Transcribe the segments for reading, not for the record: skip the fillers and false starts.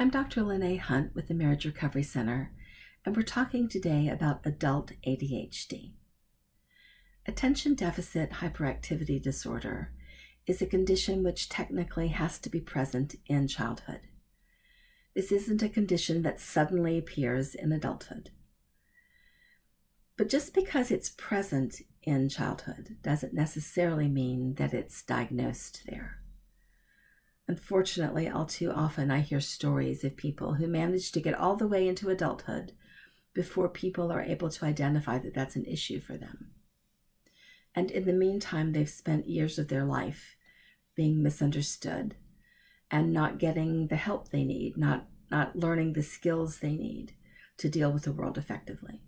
I'm Dr. Lenne Hunt with the Marriage Recovery Center, and we're talking today about adult ADHD. Attention deficit hyperactivity disorder is a condition which technically has to be present in childhood. This isn't a condition that suddenly appears in adulthood. But just because it's present in childhood doesn't necessarily mean that it's diagnosed there. Unfortunately, all too often I hear stories of people who manage to get all the way into adulthood before people are able to identify that that's an issue for them. And in the meantime, they've spent years of their life being misunderstood and not getting the help they need, not learning the skills they need to deal with the world effectively.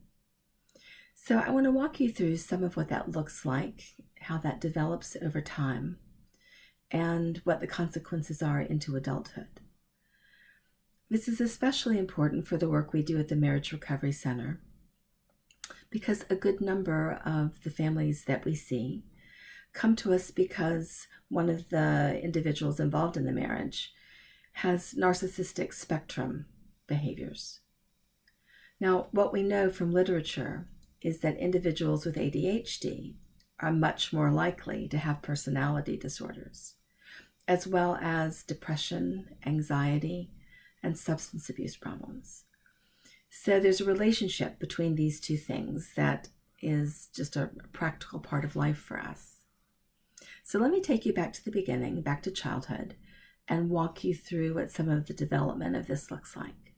So I want to walk you through some of what that looks like, how that develops over time, and what the consequences are into adulthood. This is especially important for the work we do at the Marriage Recovery Center, because a good number of the families that we see come to us because one of the individuals involved in the marriage has narcissistic spectrum behaviors. Now, what we know from literature is that individuals with ADHD are much more likely to have personality disorders, as well as depression, anxiety, and substance abuse problems. So there's a relationship between these two things that is just a practical part of life for us. So let me take you back to the beginning, back to childhood, and walk you through what some of the development of this looks like.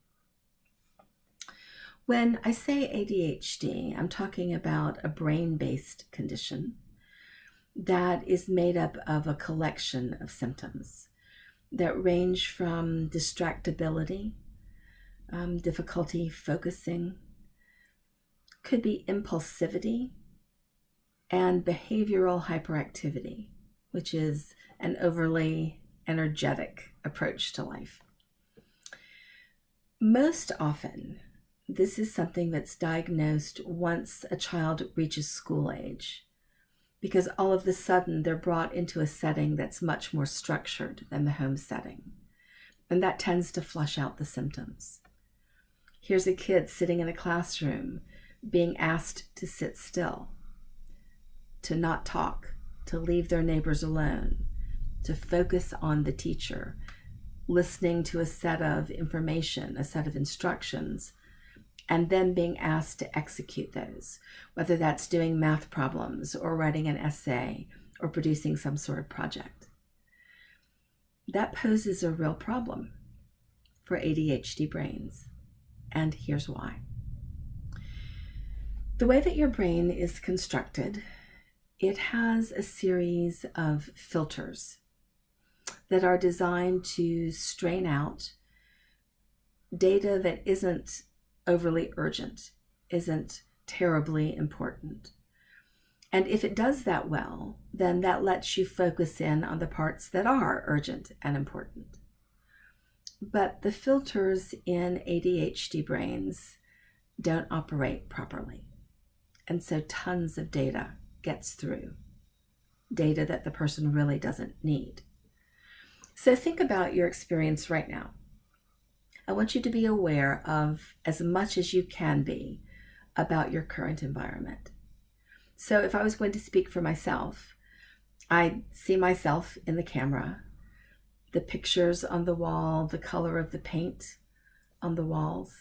When I say ADHD, I'm talking about a brain-based condition that is made up of a collection of symptoms that range from distractibility, difficulty focusing, could be impulsivity, and behavioral hyperactivity, which is an overly energetic approach to life. Most often, this is something that's diagnosed once a child reaches school age, because all of a sudden they're brought into a setting that's much more structured than the home setting. And that tends to flush out the symptoms. Here's a kid sitting in a classroom being asked to sit still, to not talk, to leave their neighbors alone, to focus on the teacher, listening to a set of information, a set of instructions, and then being asked to execute those, whether that's doing math problems or writing an essay or producing some sort of project. That poses a real problem for ADHD brains, and here's why. The way that your brain is constructed, it has a series of filters that are designed to strain out data that isn't overly urgent, isn't terribly important. And if it does that well, then that lets you focus in on the parts that are urgent and important. But the filters in ADHD brains don't operate properly. And so tons of data gets through, data that the person really doesn't need. So think about your experience right now. I want you to be aware of as much as you can be about your current environment. So if I was going to speak for myself, I see myself in the camera, the pictures on the wall, the color of the paint on the walls.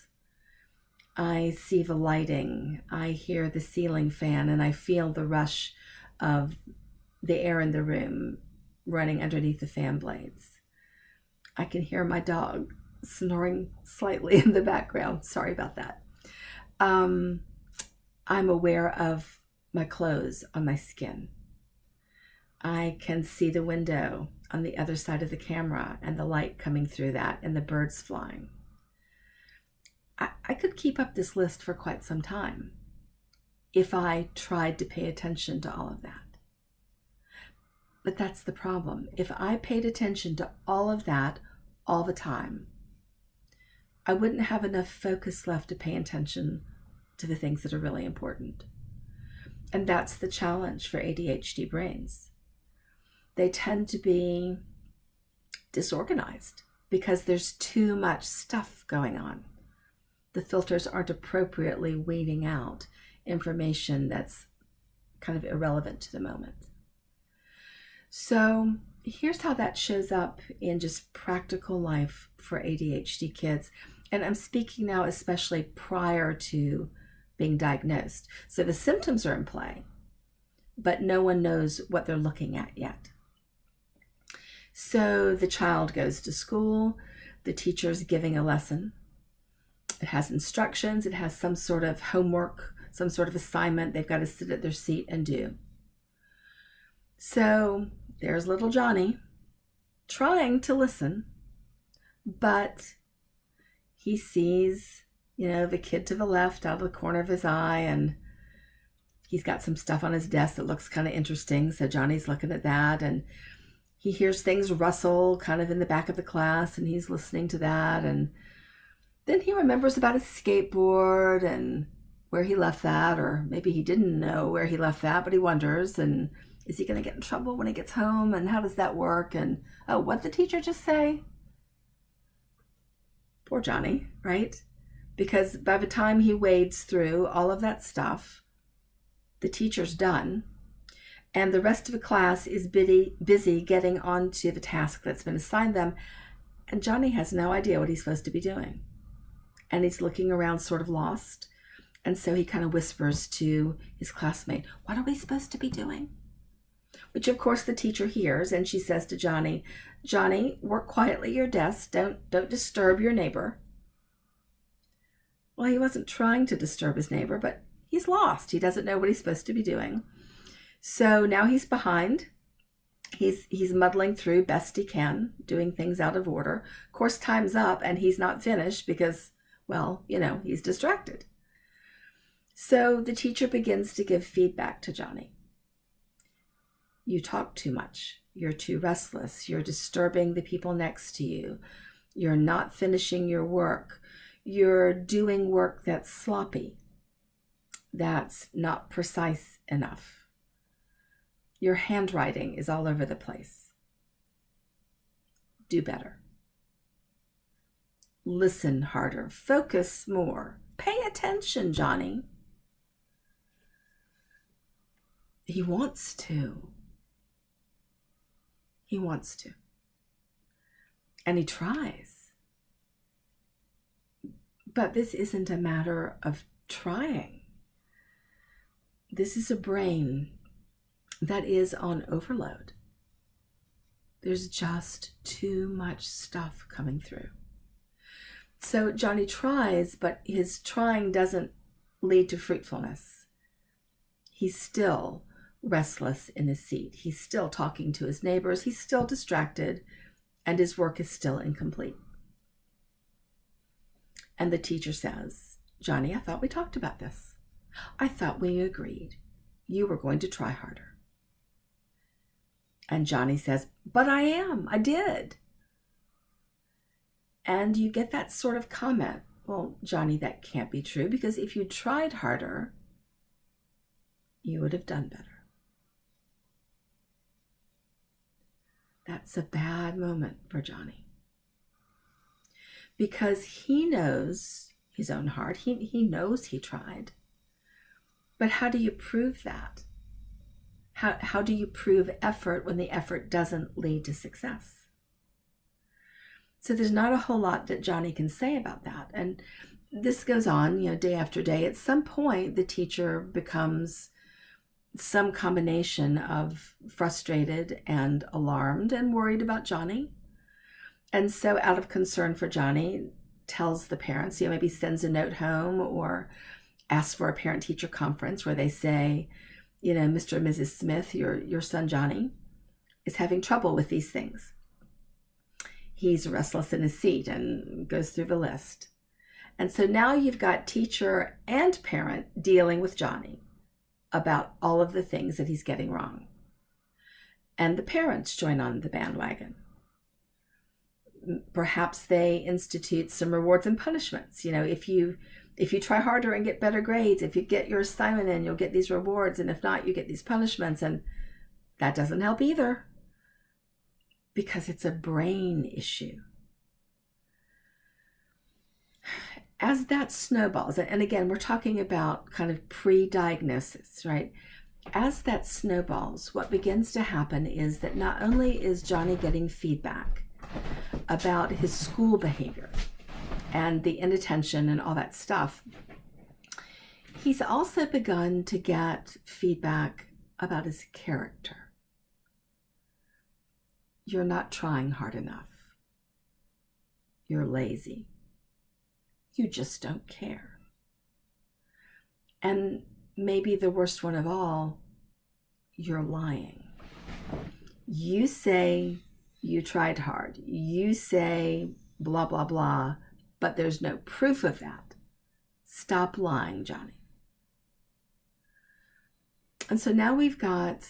I see the lighting, I hear the ceiling fan, and I feel the rush of the air in the room running underneath the fan blades. I can hear my dog snoring slightly in the background. Sorry about that. I'm aware of my clothes on my skin. I can see the window on the other side of the camera and the light coming through that and the birds flying. I could keep up this list for quite some time if I tried to pay attention to all of that. But that's the problem. If I paid attention to all of that all the time, I wouldn't have enough focus left to pay attention to the things that are really important. And that's the challenge for ADHD brains. They tend to be disorganized. because there's too much stuff going on. The filters aren't appropriately weeding out information that's kind of irrelevant to the moment. So here's how that shows up in just practical life for ADHD kids. And I'm speaking now especially prior to being diagnosed. So the symptoms are in play, but no one knows what they're looking at yet. So the child goes to school, the teacher's giving a lesson. It has instructions, it has some sort of homework, some sort of assignment they've got to sit at their seat and do. So there's little Johnny trying to listen, but he sees, the kid to the left out of the corner of his eye, and he's got some stuff on his desk that looks kind of interesting. So Johnny's looking at that, and he hears things rustle kind of in the back of the class, and he's listening to that. And then he remembers about his skateboard and where he left that, or maybe he didn't know where he left that, but he wonders, and is he going to get in trouble when he gets home? And how does that work? And, oh, what'd the teacher just say? Poor Johnny, right? Because by the time he wades through all of that stuff, the teacher's done, and the rest of the class is busy getting on to the task that's been assigned them, and Johnny has no idea what he's supposed to be doing. And he's looking around sort of lost, and so he kind of whispers to his classmate, "What are we supposed to be doing?" Which of course the teacher hears, and she says to Johnny, "Johnny, work quietly at your desk. Don't disturb your neighbor." Well, he wasn't trying to disturb his neighbor, but he's lost. He doesn't know what he's supposed to be doing. So now he's behind. He's muddling through best he can, doing things out of order. Of course, time's up, and he's not finished because, well, he's distracted. So the teacher begins to give feedback to Johnny. You talk too much. You're too restless. You're disturbing the people next to you. You're not finishing your work. You're doing work that's sloppy. That's not precise enough. Your handwriting is all over the place. Do better. Listen harder. Focus more. Pay attention, Johnny. He wants to. He wants to. And he tries. But this isn't a matter of trying. This is a brain that is on overload. There's just too much stuff coming through. So Johnny tries, but his trying doesn't lead to fruitfulness. He's still restless in his seat. He's still talking to his neighbors. He's still distracted, and his work is still incomplete. And the teacher says, "Johnny, I thought we talked about this. I thought we agreed you were going to try harder." And Johnny says, "But I did." And you get that sort of comment. Well, Johnny, that can't be true, because if you tried harder, you would have done better. That's a bad moment for Johnny. Because he knows his own heart. He knows he tried. But how do you prove that? How do you prove effort when the effort doesn't lead to success? So there's not a whole lot that Johnny can say about that. And this goes on, day after day. At some point, the teacher becomes some combination of frustrated and alarmed and worried about Johnny. And so out of concern for Johnny, tells the parents, maybe sends a note home or asks for a parent-teacher conference where they say, Mr. and Mrs. Smith, your son Johnny is having trouble with these things. He's restless in his seat, and goes through the list. And so now you've got teacher and parent dealing with Johnny about all of the things that he's getting wrong. And the parents join on the bandwagon. Perhaps they institute some rewards and punishments. If you try harder and get better grades, if you get your assignment in, you'll get these rewards. And if not, you get these punishments. And that doesn't help either, because it's a brain issue. As that snowballs, and again, we're talking about kind of pre-diagnosis, right? As that snowballs, what begins to happen is that not only is Johnny getting feedback about his school behavior and the inattention and all that stuff, he's also begun to get feedback about his character. You're not trying hard enough. You're lazy. You just don't care. And maybe the worst one of all, you're lying. You say you tried hard. You say blah, blah, blah, but there's no proof of that. Stop lying, Johnny. And so now we've got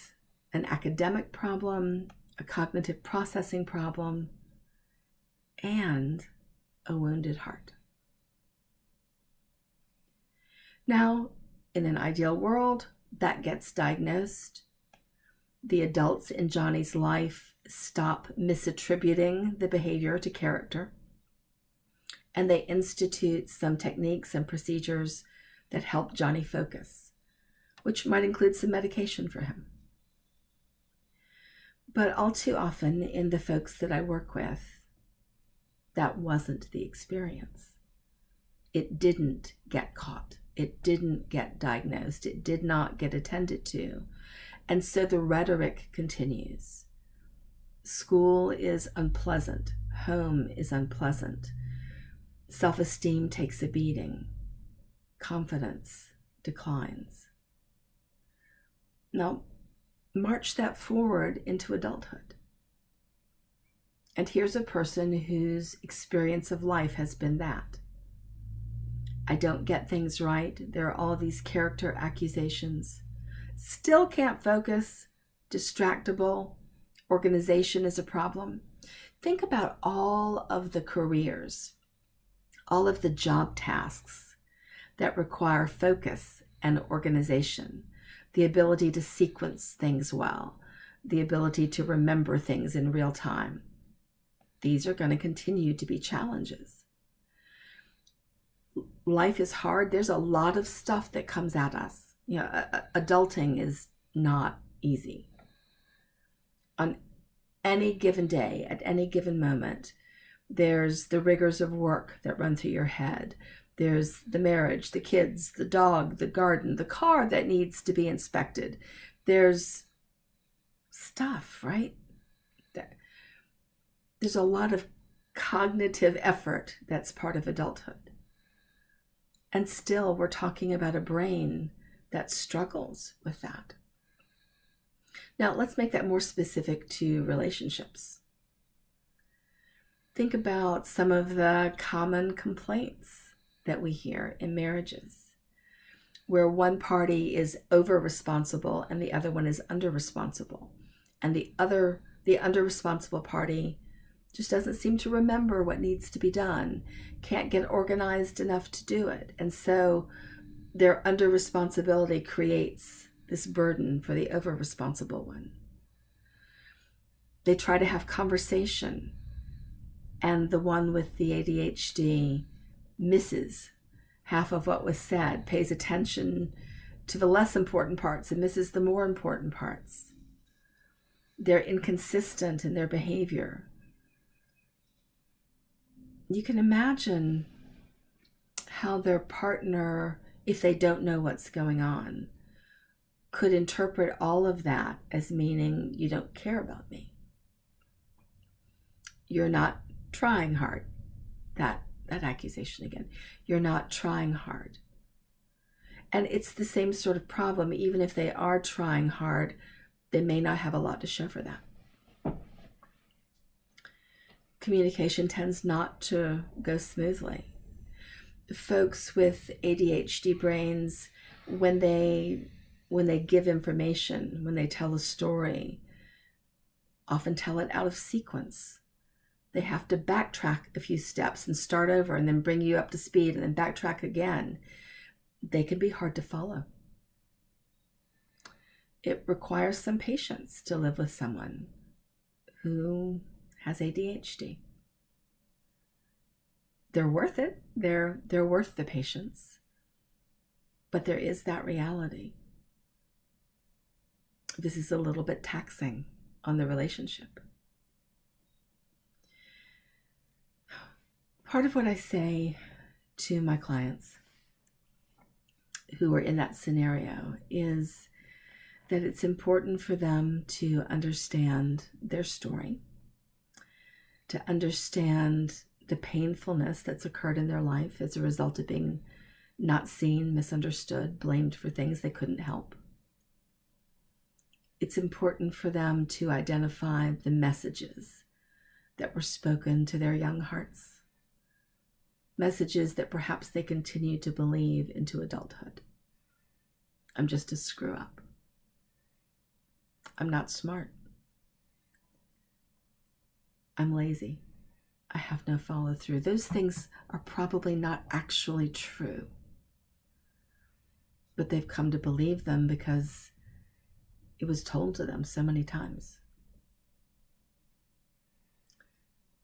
an academic problem, a cognitive processing problem, and a wounded heart. Now, in an ideal world, that gets diagnosed. The adults in Johnny's life stop misattributing the behavior to character, and they institute some techniques and procedures that help Johnny focus, which might include some medication for him. But all too often in the folks that I work with, that wasn't the experience. It didn't get caught. It didn't get diagnosed. It did not get attended to. And so the rhetoric continues. School is unpleasant. Home is unpleasant. Self-esteem takes a beating. Confidence declines. Now, march that forward into adulthood. And here's a person whose experience of life has been that. I don't get things right. There are all these character accusations. Still can't focus. Distractible. Organization is a problem. Think about all of the careers, all of the job tasks that require focus and organization, the ability to sequence things well, the ability to remember things in real time. These are going to continue to be challenges. Life is hard. There's a lot of stuff that comes at us. Adulting is not easy. On any given day, at any given moment, there's the rigors of work that run through your head. There's the marriage, the kids, the dog, the garden, the car that needs to be inspected. There's stuff, right? There's a lot of cognitive effort that's part of adulthood. And still, we're talking about a brain that struggles with that. Now, let's make that more specific to relationships. Think about some of the common complaints that we hear in marriages, where one party is over-responsible and the other one is under-responsible. And the under-responsible party just doesn't seem to remember what needs to be done, can't get organized enough to do it. And so their under-responsibility creates this burden for the over-responsible one. They try to have conversation, and the one with the ADHD misses half of what was said, pays attention to the less important parts and misses the more important parts. They're inconsistent in their behavior. You can imagine how their partner, if they don't know what's going on, could interpret all of that as meaning you don't care about me. You're not trying hard. That accusation again. You're not trying hard. And it's the same sort of problem. Even if they are trying hard, they may not have a lot to show for that. Communication tends not to go smoothly. Folks with ADHD brains, when they give information, when they tell a story, often tell it out of sequence. They have to backtrack a few steps and start over and then bring you up to speed and then backtrack again. They can be hard to follow. It requires some patience to live with someone who has ADHD. they're worth it. They're worth the patience. But there is that reality. This is a little bit taxing on the relationship. Part of what I say to my clients who are in that scenario is that it's important for them to understand their story, to understand the painfulness that's occurred in their life as a result of being not seen, misunderstood, blamed for things they couldn't help. It's important for them to identify the messages that were spoken to their young hearts, messages that perhaps they continue to believe into adulthood. I'm just a screw up. I'm not smart. I'm lazy. I have no follow through. Those things are probably not actually true, but they've come to believe them because it was told to them so many times.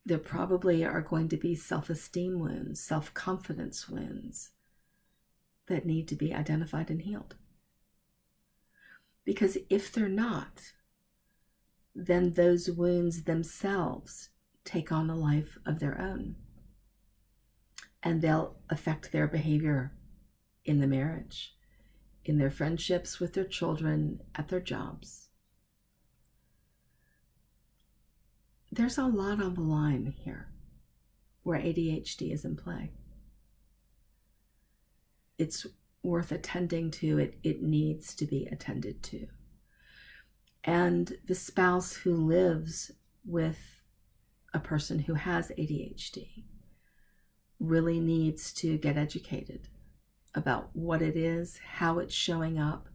There probably are going to be self-esteem wounds, self-confidence wounds that need to be identified and healed. Because if they're not, then those wounds themselves take on a life of their own. And they'll affect their behavior in the marriage, in their friendships with their children, at their jobs. There's a lot on the line here where ADHD is in play. It's worth attending to. It needs to be attended to. And the spouse who lives with a person who has ADHD really needs to get educated about what it is, how it's showing up,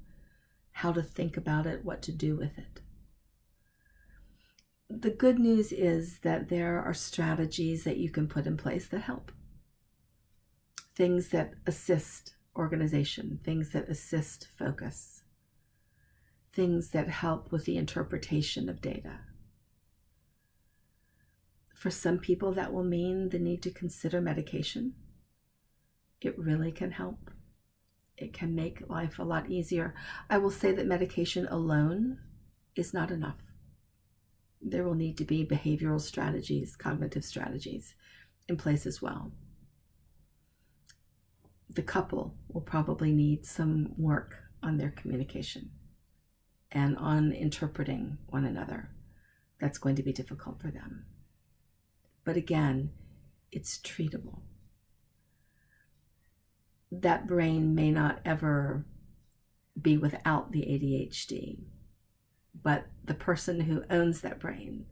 how to think about it, what to do with it. The good news is that there are strategies that you can put in place that help. Things that assist organization, things that assist focus, things that help with the interpretation of data. For some people, that will mean the need to consider medication. It really can help. It can make life a lot easier. I will say that medication alone is not enough. There will need to be behavioral strategies, cognitive strategies in place as well. The couple will probably need some work on their communication and on interpreting one another. That's going to be difficult for them. But again, it's treatable. That brain may not ever be without the ADHD, but the person who owns that brain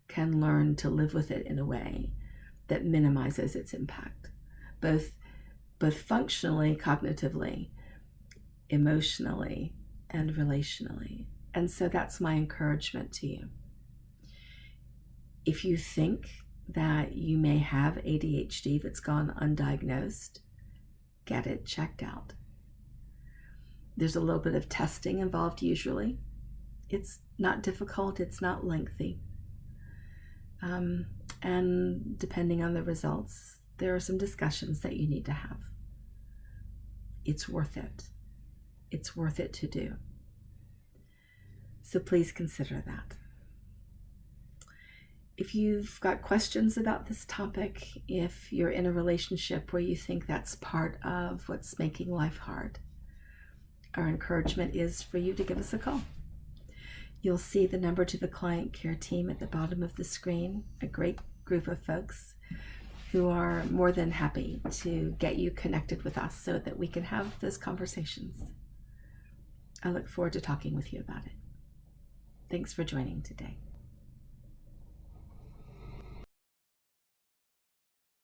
can learn to live with it in a way that minimizes its impact, both functionally, cognitively, emotionally, and relationally. And so that's my encouragement to you. If you think that you may have ADHD that's gone undiagnosed, get it checked out. There's a little bit of testing involved usually. It's not difficult, it's not lengthy. And depending on the results, there are some discussions that you need to have. It's worth it. It's worth it to do. So please consider that. If you've got questions about this topic, if you're in a relationship where you think that's part of what's making life hard, our encouragement is for you to give us a call. You'll see the number to the client care team at the bottom of the screen, a great group of folks who are more than happy to get you connected with us so that we can have those conversations. I look forward to talking with you about it. Thanks for joining today.